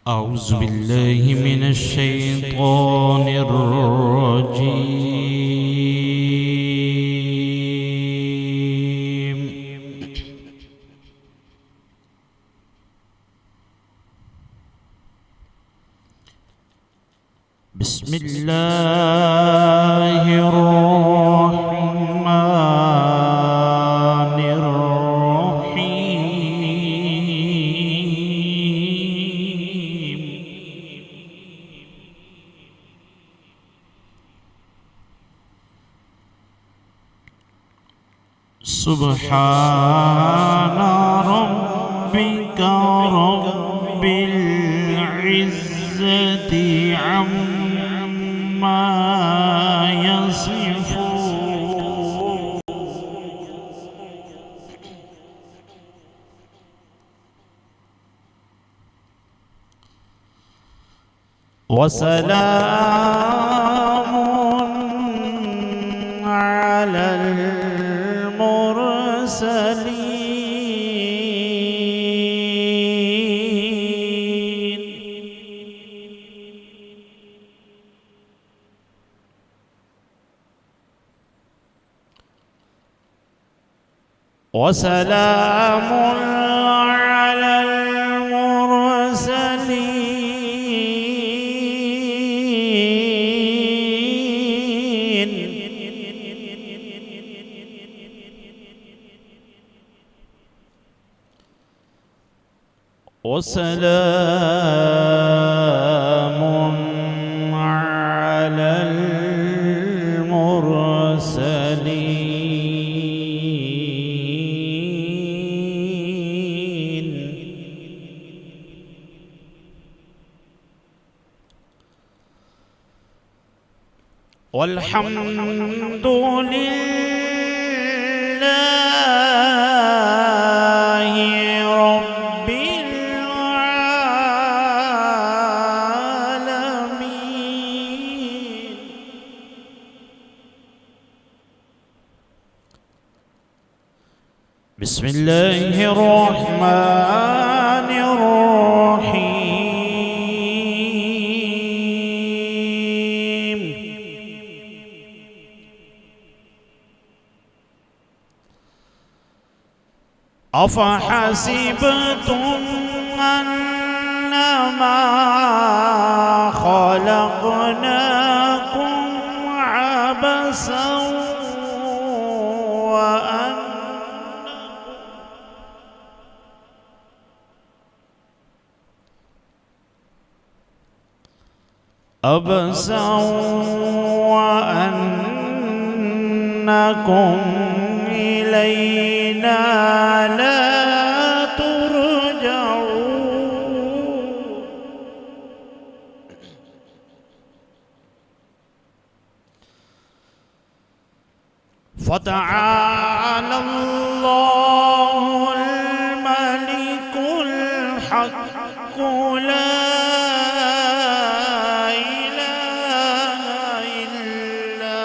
أعوذ بالله من الشيطان الرجيم. بسم الله الرحمن الرحيم. سبحان ربك رب العزة عما يصفون وسلام على المرسلين وسلام على المرسلين وسلام على المرسلين والحمد لله رب العالمين. بسم الله الرحمن الرحيم. أفحسبتم أنما خلقناكم عبثا وأنكم إلينا لا ترجعون. فتعالى الله الملك الحق لا إله إلا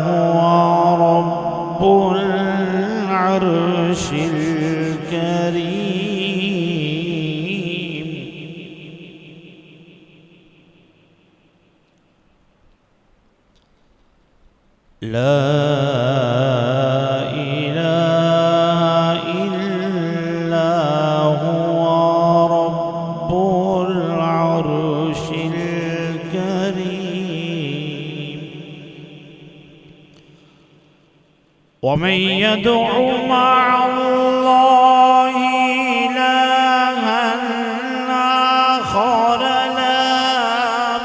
هو رب العرش الكريم. لا إله إلا هو رب العرش الكريم. ومن يدع مع الله إلها آخر لا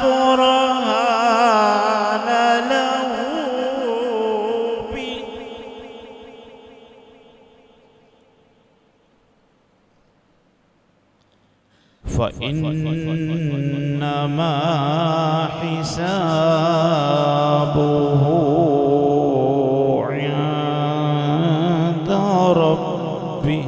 برهان له به فإنما حسابه عند ربه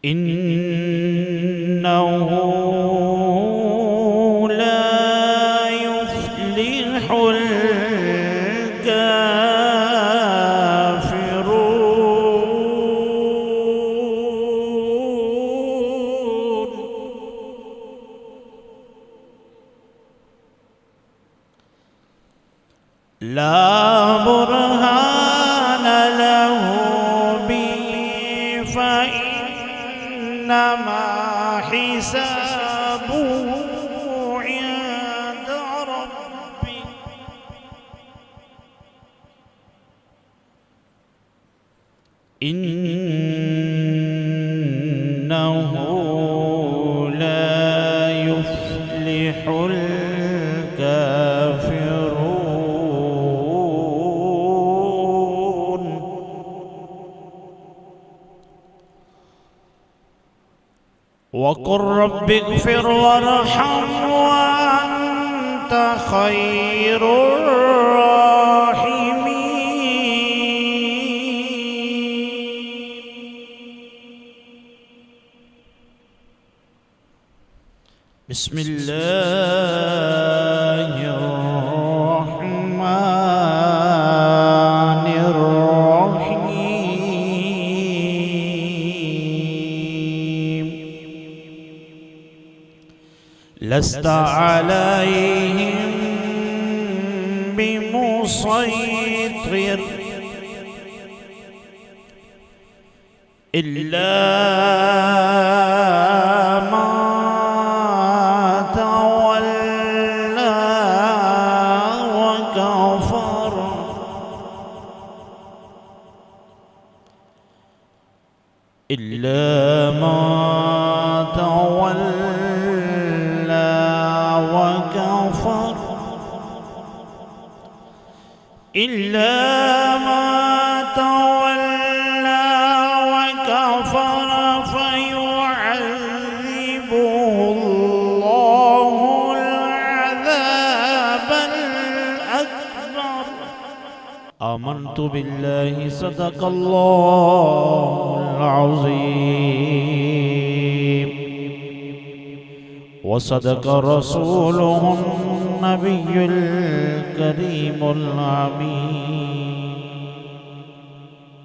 إنه لا يفلح الكافرون. لا برهان له به فإنما حسابه عند ربه إنه لا يفلح الكافرون. وقل رب اغفر وارحم وأنت خير الراحمين. بسم الله الرحمن الرحيم. لست عليهم بمسيطر إلا من تولى وكفر إلا من تولى وكفر إلا ما تولى وكفر فيعذبه الله العذاب الأكبر. آمنت بالله صدق الله العظيم وصدق رسوله النبي الكريم الأمين.